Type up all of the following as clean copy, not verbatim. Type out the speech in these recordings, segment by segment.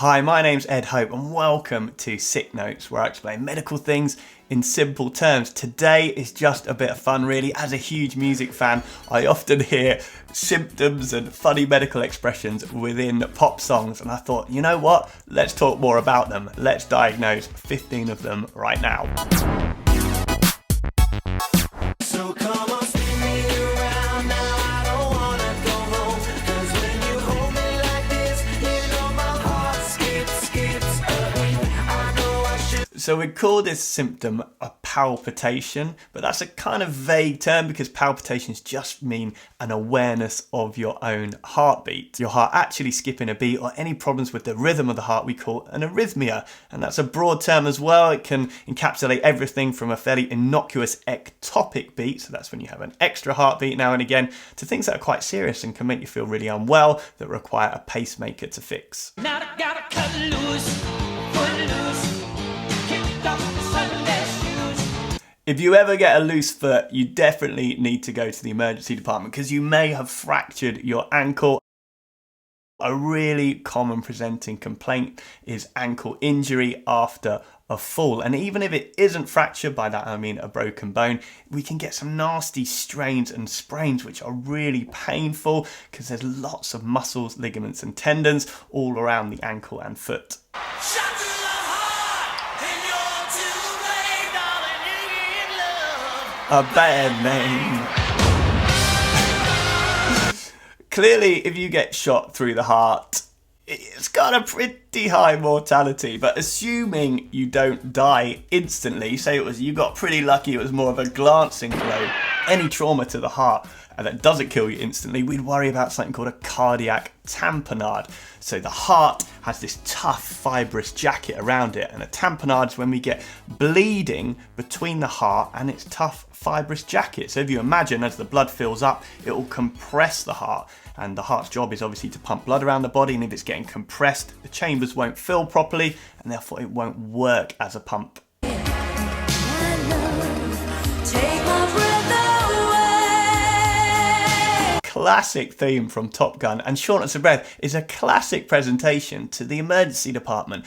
Hi, my name's Ed Hope and welcome to Sick Notes, where I explain medical things in simple terms. Today is just a bit of fun really. As a huge music fan, I often hear symptoms and funny medical expressions within pop songs, and I thought, you know what? Let's talk more about them. Let's diagnose 15 of them right now. So come on, spin me around now, I don't wanna go home, 'cause when you hold me like this, you know my heart skips a beat. I know I should. So we call this symptom a palpitation, but that's a kind of vague term because palpitations just mean an awareness of your own heartbeat. Your heart actually skipping a beat or any problems with the rhythm of the heart we call an arrhythmia, and that's a broad term as well. It can encapsulate everything from a fairly innocuous ectopic beat, so that's when you have an extra heartbeat now and again, to things that are quite serious and can make you feel really unwell that require a pacemaker to fix. Now I gotta cut loose, footloose, kicked off the Sunday shoes. If you ever get a loose foot, you definitely need to go to the emergency department because you may have fractured your ankle. A really common presenting complaint is ankle injury after a fall, and even if it isn't fractured, by that I mean a broken bone, we can get some nasty strains and sprains which are really painful because there's lots of muscles, ligaments and tendons all around the ankle and foot. A bad name. Clearly, if you get shot through the heart, it's got a pretty high mortality, but assuming you don't die instantly, say you got pretty lucky, it was more of a glancing blow, any trauma to the heart that doesn't kill you instantly, we'd worry about something called a cardiac tamponade. So the heart has this tough fibrous jacket around it, and a tamponade is when we get bleeding between the heart and its tough fibrous jacket. So if you imagine as the blood fills up, it will compress the heart, and the heart's job is obviously to pump blood around the body, and if it's getting compressed, the chambers won't fill properly and therefore it won't work as a pump. Classic theme from Top Gun, and shortness of breath is a classic presentation to the emergency department.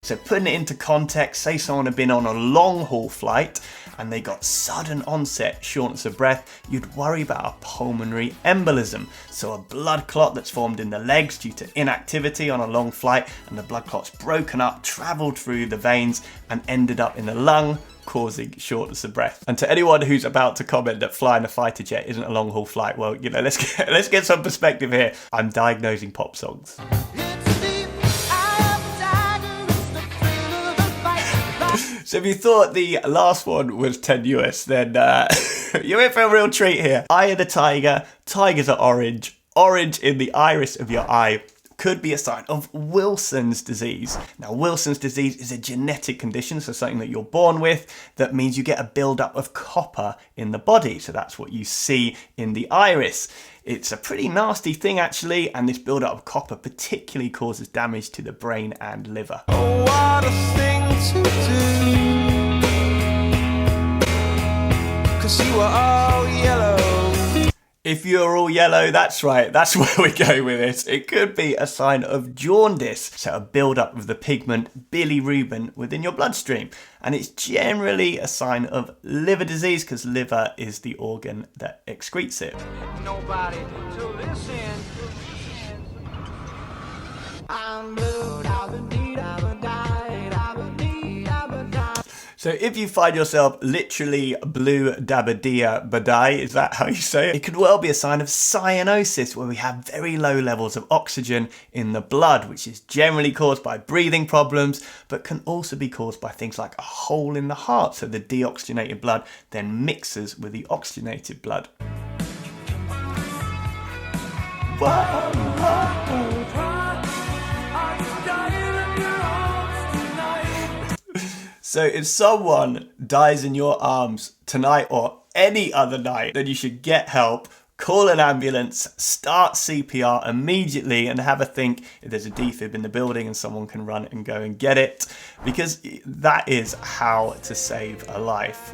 So putting it into context, say someone had been on a long haul flight and they got sudden onset shortness of breath, you'd worry about a pulmonary embolism. So a blood clot that's formed in the legs due to inactivity on a long flight, and the blood clot's broken up, travelled through the veins and ended up in the lung, causing shortness of breath. And to anyone who's about to comment that flying a fighter jet isn't a long haul flight, well, you know, let's get some perspective here. I'm diagnosing pop songs. So if you thought the last one was tenuous, then you're in for a real treat here. Eye of the tiger, tigers are orange, orange in the iris of your eye could be a sign of Wilson's disease. Now, Wilson's disease is a genetic condition, so something that you're born with, that means you get a buildup of copper in the body. So that's what you see in the iris. It's a pretty nasty thing actually, and this buildup of copper particularly causes damage to the brain and liver. Oh, what a thing to do, 'cause you are all yellow. If you're all yellow, that's right, that's where we go with it. It could be a sign of jaundice, so a build-up of the pigment bilirubin within your bloodstream. And it's generally a sign of liver disease because liver is the organ that excretes it. Nobody to listen. I'm blue. So if you find yourself literally blue dabba-dia badai, is that how you say it? It could well be a sign of cyanosis, where we have very low levels of oxygen in the blood, which is generally caused by breathing problems, but can also be caused by things like a hole in the heart. So the deoxygenated blood then mixes with the oxygenated blood. So if someone dies in your arms tonight or any other night, then you should get help, call an ambulance, start CPR immediately, and have a think if there's a defib in the building and someone can run and go and get it, because that is how to save a life.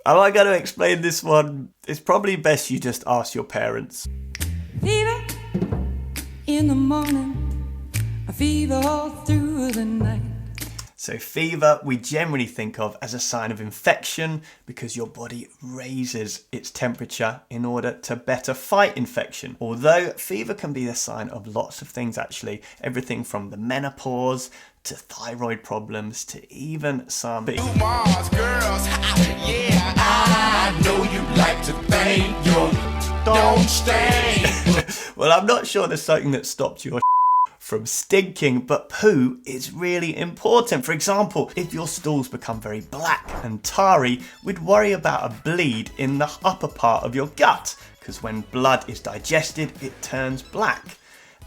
Am I going to explain this one? It's probably best you just ask your parents. Fever in the morning, a fever all through the night. So fever we generally think of as a sign of infection because your body raises its temperature in order to better fight infection. Although fever can be a sign of lots of things actually, everything from the menopause to thyroid problems to even some MURS girls, yeah, I know you like to bang your don't stay. Well, I'm not sure there's something that stopped your from stinking, but poo is really important. For example, if your stools become very black and tarry, we'd worry about a bleed in the upper part of your gut, because when blood is digested, it turns black.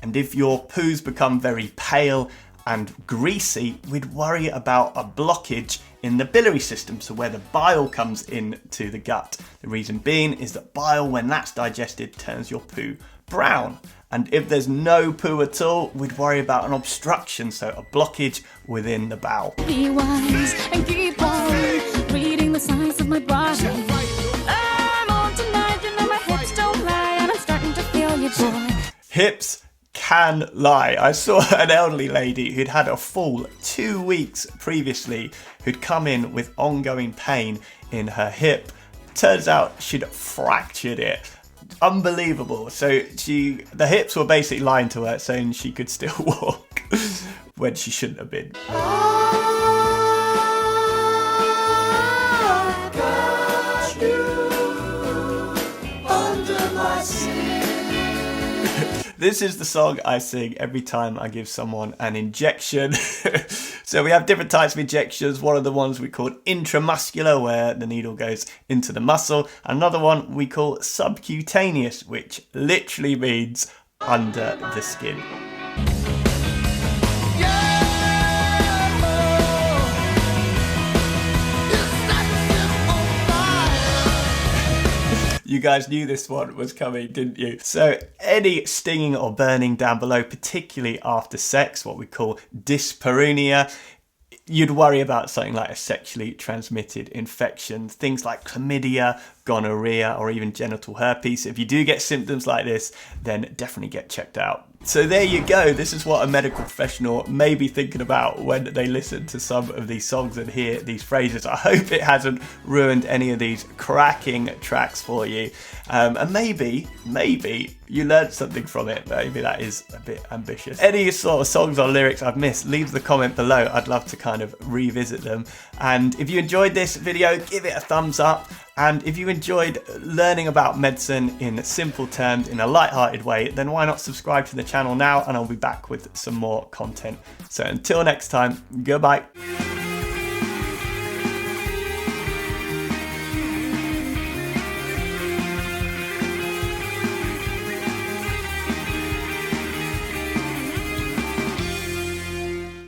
And if your poos become very pale and greasy, we'd worry about a blockage in the biliary system, so where the bile comes into the gut. The reason being is that bile, when that's digested, turns your poo brown. And if there's no poo at all, we'd worry about an obstruction, so a blockage within the bowel. Be wise and keep on reading the signs of my body. I'm on tonight, you know my hips don't lie, and I'm starting to feel your joy. Hips can lie. I saw an elderly lady who'd had a fall 2 weeks previously, who'd come in with ongoing pain in her hip. Turns out she'd fractured it. Unbelievable. So the hips were basically lying to her, saying she could still walk when she shouldn't have been. I got you under my skin. This is the song I sing every time I give someone an injection. So we have different types of injections. One of the ones we call intramuscular, where the needle goes into the muscle. Another one we call subcutaneous, which literally means under the skin. You guys knew this one was coming, didn't you? So any stinging or burning down below, particularly after sex, what we call dyspareunia, you'd worry about something like a sexually transmitted infection, things like chlamydia, gonorrhea, or even genital herpes. If you do get symptoms like this, then definitely get checked out. So there you go. This is what a medical professional may be thinking about when they listen to some of these songs and hear these phrases. I hope it hasn't ruined any of these cracking tracks for you. And maybe you learned something from it. Maybe that is a bit ambitious. Any sort of songs or lyrics I've missed, leave the comment below. I'd love to kind of revisit them. And if you enjoyed this video, give it a thumbs up. And if you enjoyed learning about medicine in simple terms, in a light-hearted way, then why not subscribe to the channel now, and I'll be back with some more content. So until next time, goodbye.